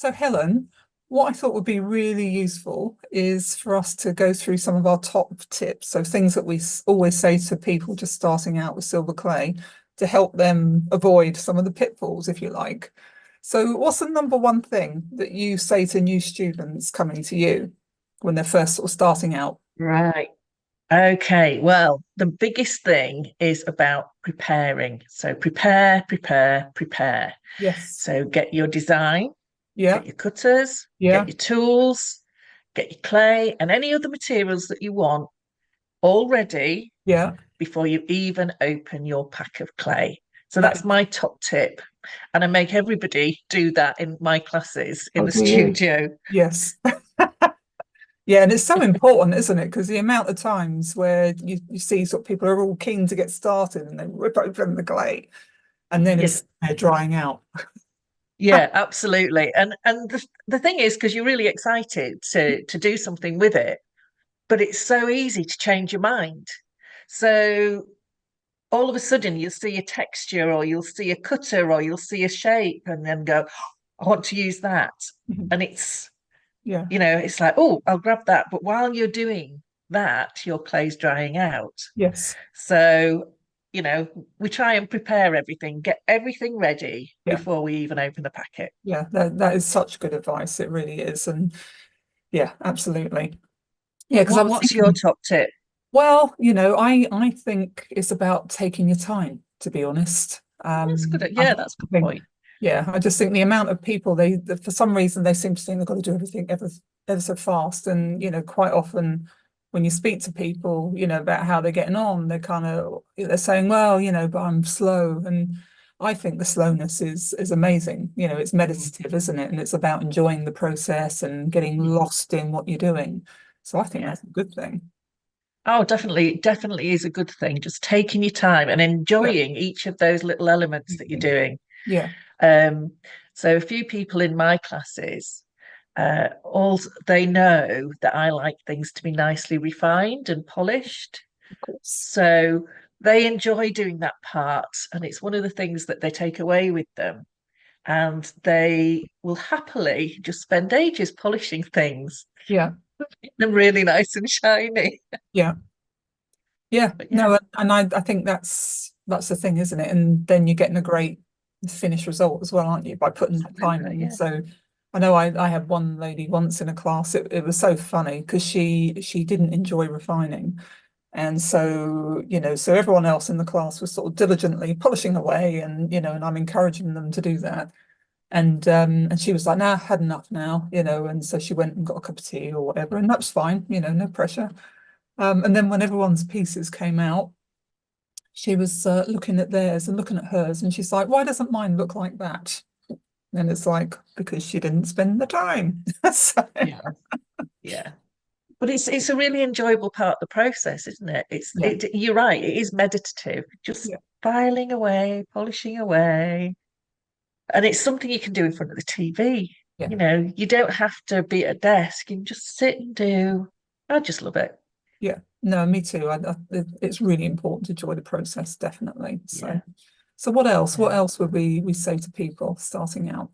So Helen, what I thought would be really useful is for us to go through some of our top tips. So things that we always say to people just starting out with silver clay to help them avoid some of the pitfalls, if you like. So what's the number one thing that you say to new students coming to you when they're first sort of starting out? Right. Okay. Well, the biggest thing is about preparing. So prepare, prepare, prepare. Yes. So get your design, Yeah. get your cutters, Yeah. get your tools, get your clay and any other materials that you want all ready Yeah. before you even open your pack of clay. So That, that's my top tip. And I make everybody do that in my classes in oh, the do you? studio. Yes. Yeah, and it's so important, isn't it? Because the amount of times where you see sort of people are all keen to get started and they rip open the clay and then Yes. it's they're drying out. Yeah, absolutely. And the thing is, because you're really excited to do something with it, but it's so easy to change your mind. So all of a sudden you'll see a texture or you'll see a cutter or you'll see a shape and then go, I want to use that. Mhm. And it's, Yeah, it's like, oh, I'll grab that. But while you're doing that, your clay's drying out. yes, So, you know, we try and prepare everything, get everything ready yeah, before we even open the packet. yeah. That is such good advice. It really is. And yeah, absolutely. Yeah, because I was What's your thinking, top tip? well, I think it's about taking your time, to be honest. That's good. I Yeah, that's a good think, point. yeah, I just think the amount of people for some reason they seem to think they've got to do everything ever so fast, and quite often when you speak to people, about how they're getting on, they're saying, well, but I'm slow, and I think the slowness is amazing. It's Mm. meditative, isn't it? And it's about enjoying the process and getting Yeah. lost in what you're doing. So I think Yeah. that's a good thing. Oh, definitely, definitely is a good thing. Just taking your time and Yeah. enjoying each of those little elements that you're doing. Yeah. Um, so a few people in my classes, all they know that I like things to be nicely refined and polished. Of course. So they enjoy doing that part, and it's one of the things that they take away with them. And they will happily just spend ages polishing things, Yeah. make them really nice and shiny. Yeah. Yeah. But yeah, No, and I think that's the thing, isn't it? And then you're getting a great finished result as well, aren't you, by putting that time absolutely, in. yeah. So I know I had one lady once in a class, it was so funny because she didn't enjoy refining. And so, so everyone else in the class was sort of diligently polishing away and I'm encouraging them to do that. And she was like, nah, I've had enough now, and so she went and got a cup of tea or whatever, and that's fine, no pressure. And then when everyone's pieces came out, she was looking at theirs and looking at hers, and she's like, why doesn't mine look like that? And it's like, because she didn't spend the time. So, Yeah, yeah. But it's a really enjoyable part of the process, isn't it? yeah, You're right, it is meditative, just yeah, filing away, polishing away. And it's something you can do in front of the TV. yeah, You don't have to be at a desk. You can just sit and do. I just love it. yeah. No, me too. It's really important to enjoy the process, definitely. So, Yeah. so what else? Yeah. What else would we say to people starting out?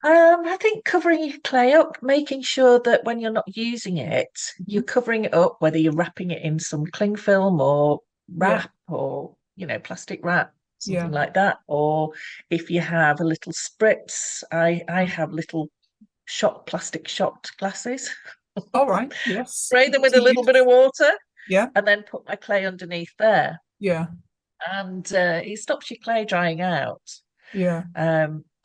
I think covering your clay up, making sure that when you're not using it, you're Mhm. covering it up, whether you're wrapping it in some cling film or Yeah, wrap or, plastic wrap, yeah. something like that. Or if you have a little spritz, I have little plastic shot glasses, All right. Yes. spray them Good with to a little bit of use. water Yeah, and then put my clay underneath there. yeah, And it stops your clay drying out. yeah.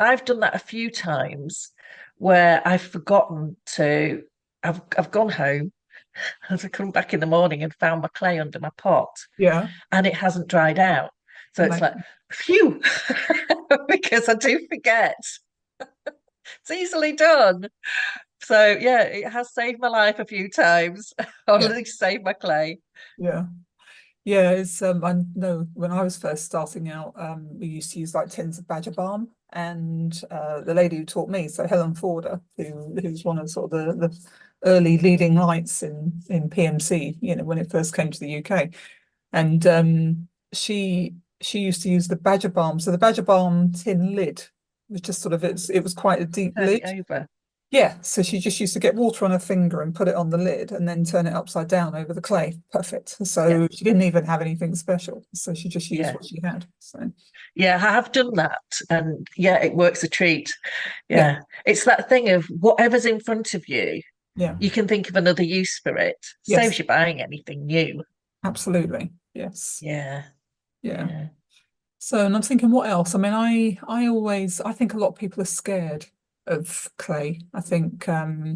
I've done that a few times where I've forgotten to. I've gone home as I come back in the morning and found my clay under my pot, Yeah. and it hasn't dried out. So it's like, Amazing. phew, because I do forget. It's easily done. So yeah, it has saved my life a few times, or at Yeah. least saved my clay. Yeah. Yeah. It's I know when I was first starting out, we used to use like tins of Badger Balm, and the lady who taught me, so Helen Forder, who's one of sort of the early leading lights in PMC, when it first came to the UK. And she used to use the Badger Balm, so the Badger Balm tin lid. was just sort of it was quite a deep Turn it lid. over. Yeah, so she just used to get water on her finger and put it on the lid and then turn it upside down over the clay. Perfect. Yeah, So she didn't even have anything special. So she just used yeah, what she had. So yeah. I have done that, and yeah, it works a treat. yeah, Yeah, it's that thing of whatever's in front of you, yeah, you can think of another use for it. yes, Saves you buying anything new. absolutely. Yes. Yeah, Yeah. yeah. So, and I'm thinking, what else? I mean, I think a lot of people are scared of clay. I think, I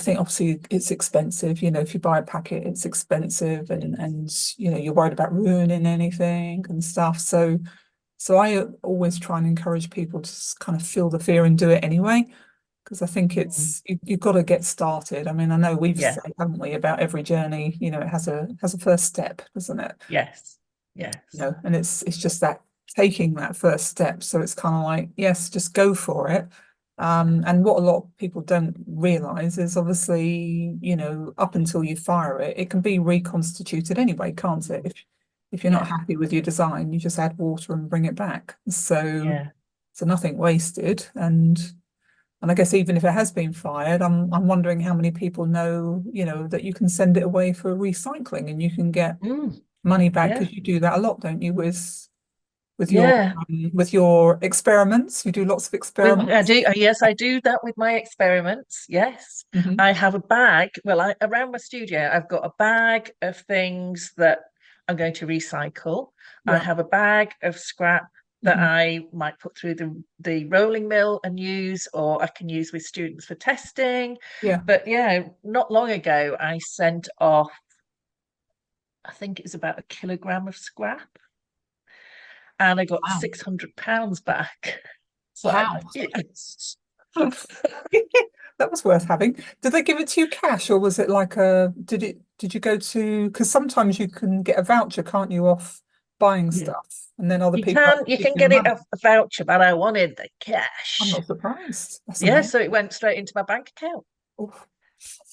think obviously it's expensive. If you buy a packet, it's expensive, and you're worried about ruining anything and stuff. So I always try and encourage people to kind of feel the fear and do it anyway, because I think Mm. you've got to get started. I mean, I know we've Yeah, said, haven't we, about every journey, it has a first step, doesn't it? yes, yes. And it's just that taking that first step. So it's kind of like, yes, just go for it. And what a lot of people don't realize is obviously, up until you fire it, it can be reconstituted anyway, can't it? If you're not Yeah, happy with your design, you just add water and bring it back. yeah. So nothing wasted. And I guess even if it has been fired, I'm wondering how many people know, that you can send it away for recycling and you can get Mm, money back, yeah, because you do that a lot, don't you, yeah. with your experiments? You do lots of I experiments. do. Yes, I do that with my experiments. Yes, Hmm. I have a bag. Well, around my studio, I've got a bag of things that I'm going to recycle. I Yeah. have a bag of scrap that Hmm. I might put through the rolling mill and use, or I can use with students for testing. Yeah. But yeah, not long ago, I sent off, I think it's about a kilogram of scrap, and I got Wow. £600 back. It's like, Wow. yes. That was worth having. Did they give it to you cash, or was it like did you go to, because sometimes you can get a voucher, can't you, off buying Yeah. stuff, and then other You people have can to you give can you the get it money? off a voucher, but I wanted the I'm cash. not surprised. That's Yeah, amazing. so it went straight into my bank account. Oof,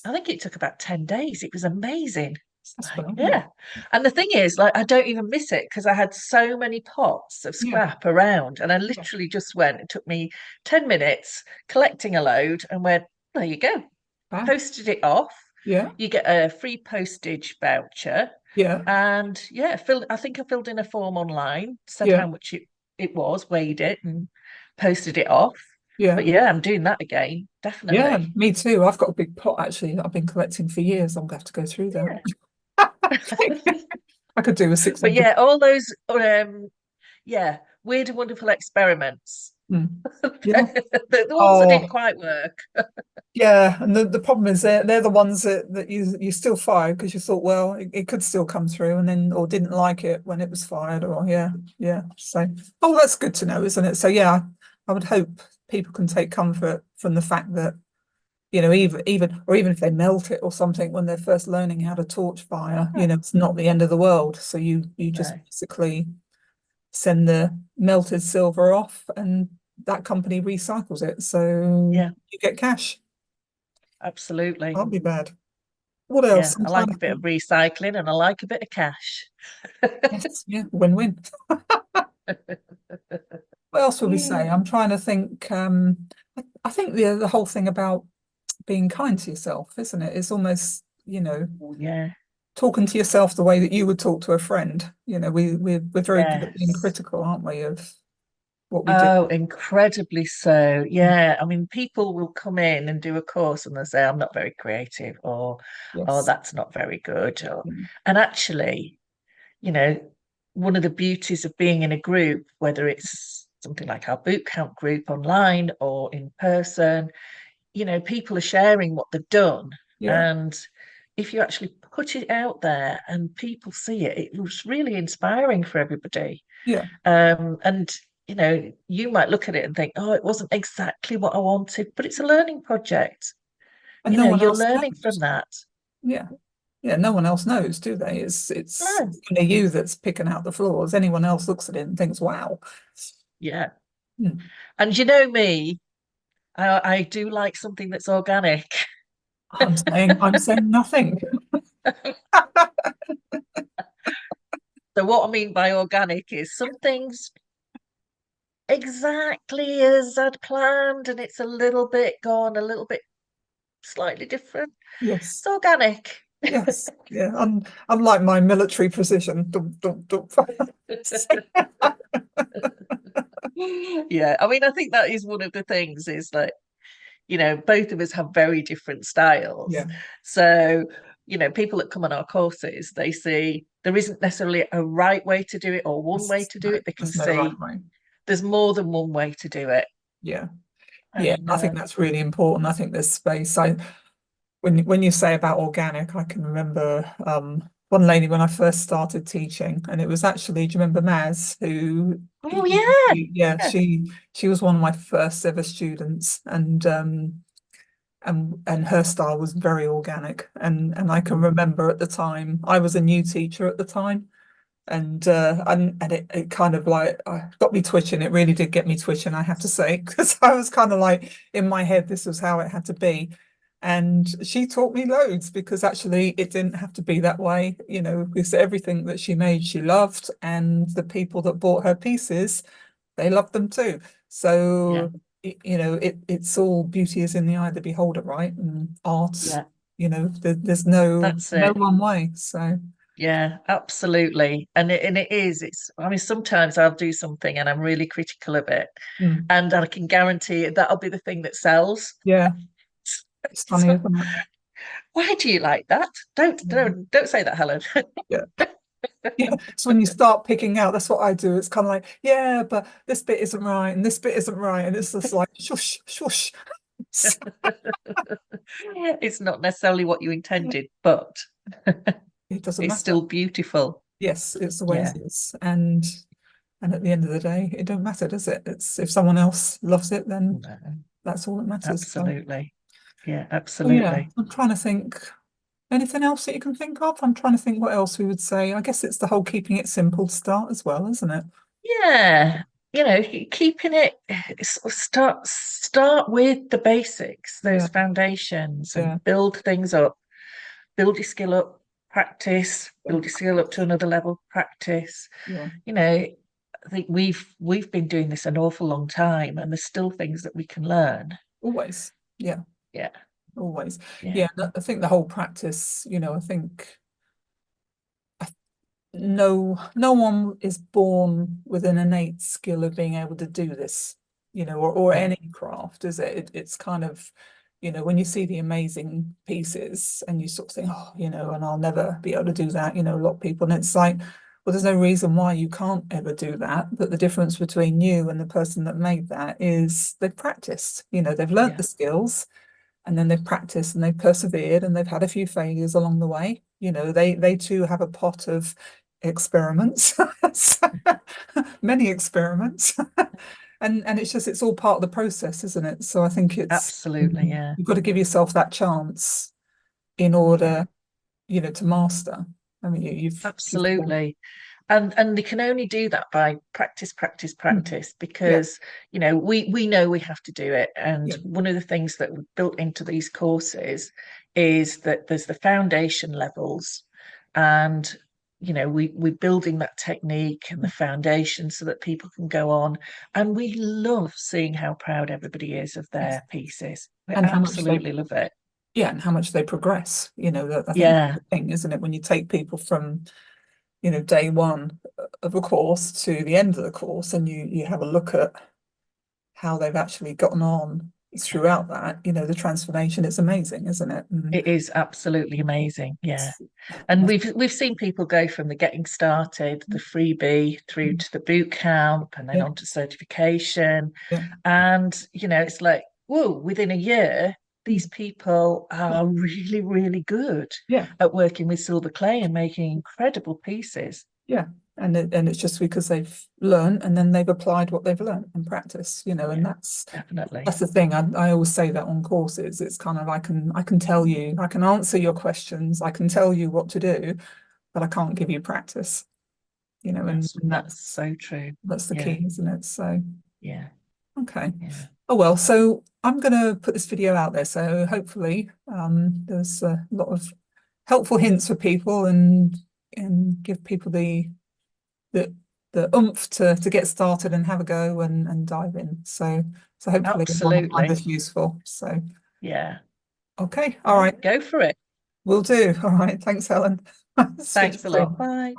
I think it took about 10 days. It was amazing. It's that's like, phenomenal. yeah. And the thing is, like, I don't even miss it because I had so many pots of Yeah. scrap around, and I Yeah. literally just went, it took me 10 minutes collecting a load and went, there you go. Fab. Posted it off. Yeah. You get a free postage voucher. Yeah. And yeah, I think I filled in a form online, said Yeah. how much it was, weighed it, and posted it off. Yeah. But yeah, I'm doing that again, Yeah, definitely. me too. I've got a big pot actually that I've been collecting for years. I'm gonna have to go through that. I could do a But 600. yeah, all those yeah, weird and wonderful experiments. Mm. Yeah. The ones that didn't Oh, quite work. yeah. And the problem is they're the ones that you still fired because you thought, well, it could still come through, and then or didn't like it when it was fired, or yeah, yeah. So, oh, that's good to know, isn't it? So yeah, I would hope people can take comfort from the fact that, even if they melt it or something when they're first learning how to torch fire, Yeah, it's not the end of the world. So you just no, basically send the melted silver off, and that company recycles it. So yeah, you get cash. absolutely. Can't be bad. What Yeah, else? I'm I trying like to a bit of think. recycling and I like a bit of cash. Yes, yeah, win-win. What else would we say? I'm trying to think. I think the whole thing about being kind to yourself, isn't it? It's almost, Oh, yeah. talking to yourself the way that you would talk to a friend. We're very good at being Yes. critical, aren't we, of what we do? Oh, incredibly so. Yeah. I mean, people will come in and do a course and they'll say, I'm not very creative, or, oh, Yes. that's not very good. And actually, you know, one of the beauties of being in a group, whether it's something like our boot camp group online or in person, people are sharing what they've done. Yeah. And if you actually put it out there and people see it, it was really inspiring for everybody. Yeah. And you might look at it and think, oh, it wasn't exactly what I wanted, but it's a learning project. And no one You're else learning from knows. that. Yeah. Yeah. No one else knows, do they? It's No. only you that's picking out the flaws. Anyone else looks at it and thinks, wow. Yeah. Hmm. And you know me, I do like something that's organic. I'm saying nothing. So what I mean by organic is some things exactly as I'd planned, and it's a little bit gone, a little bit slightly different. Yes. It's organic. Yes. Yeah. Unlike my military precision. Dum, dum, dum. Yeah, I mean, I think that is one of the things is like, both of us have very different styles. Yeah. So, people that come on our courses, they see there isn't necessarily a right way to do it or one way to do No, it. They can there's no right see way. there's more than one way to do it. Yeah. Yeah. And I think that's really important. I think there's space. When you say about organic, I can remember one lady when I first started teaching, and it was actually, do you remember Maz, who oh yeah, yeah, yeah. she was one of my first ever students, and her style was very organic. And I can Mm. remember at the time, I was a new teacher at the time, and it kind of like got me twitching. It really did get me twitching, I have to say, because I was kind of like in my head, this was how it had to be. And she taught me loads because actually it didn't have to be that way, because everything that she made, she loved, and the people that bought her pieces, they loved them too. Yeah, So, it's all beauty is in the eye of the beholder, right? And art, yeah, there's no that's no it. one way. So, Yeah, absolutely. And it is, I mean, sometimes I'll do something and I'm really critical of it. mm, And I can guarantee that'll be the thing that sells. yeah, it's funny, So isn't it? why do you like that? Don't Yeah. don't say that, Helen. Yeah. Yeah. So when you start picking out, that's what I do. It's kind of like, yeah, but this bit isn't right and this bit isn't right. And it's just like shush, shush. It's not necessarily what you intended, but It doesn't it's matter. still beautiful. Yes, it's the way Yeah, it is. And at the end of the day, it don't matter, does it? It's if someone else loves it, then no, that's all that matters. So, absolutely. Yeah, oh yeah, absolutely. I'm trying to think. Anything else that you can think of? I'm trying to think what else we would say. I guess it's the whole keeping it simple to start as well, isn't it? Yeah, keeping it start with the basics, those Yeah, foundations, and yeah, build things up, build your skill up, practice, yeah, build your skill up to another level, practice. yeah. I think we've been doing this an awful long time, and there's still things that we can learn. Always. Yeah, Yeah, always. yeah, Yeah, I think the whole practice, I think no one is born with an innate skill of being able to do this, or yeah, any craft, is it? It's kind of, when you see the amazing pieces and you sort of think, oh, and I'll never be able to do that, a lot of people, and it's like, well, there's no reason why you can't ever do that. But the difference between you and the person that made that is they've practiced, they've learnt yeah, the skills, and then they've practiced and they've persevered and they've had a few failures along the way. They too have a pot of experiments, many experiments. And it's all part of the process, isn't it? So I think absolutely. Yeah, you've got to give yourself that chance in yeah, order, to master. I mean, you've absolutely. And they can only do that by practice, practice, mm, practice, yeah, because we know we have to do it. And yeah, one of the things that we've built into these courses is that there's the foundation levels, and we're building that technique and the foundation so that people can go on. And we love seeing how proud everybody is of yes, their pieces. We and how much they absolutely love it. yeah, and how much they progress. I think that's Yeah, the thing, isn't it? When you take people from day one of a course to the end of the course, and you have a look at how they've actually gotten on throughout that, the transformation is amazing, isn't it? And it is absolutely amazing. Yeah. it's, And we've seen people go from the getting started, the freebie, through to the boot camp, and then yeah, on to certification. yeah, And it's like, whoa, within a year, these mm, people are really, really good yeah, at working with silver clay and making incredible pieces. yeah. And it's just because they've learned and then they've applied what they've learned in practice, and Yeah, that's definitely. that's the thing. I always say that on courses. It's kind of I can tell you, I can answer your questions, I can tell you what to do, but I can't give you practice, and That's so true. that's the Yeah, key, isn't it? So, yeah, okay. yeah. Oh well, so I'm going to put this video out there. So hopefully, there's a lot of helpful hints for people and give people the oomph to get started and have a go and dive in. So hopefully everyone will find Absolutely. this useful. So Yeah. okay, all right, Go for it. will do. All right, thanks, Helen. Speak to Thanks a you lot. soon. Bye.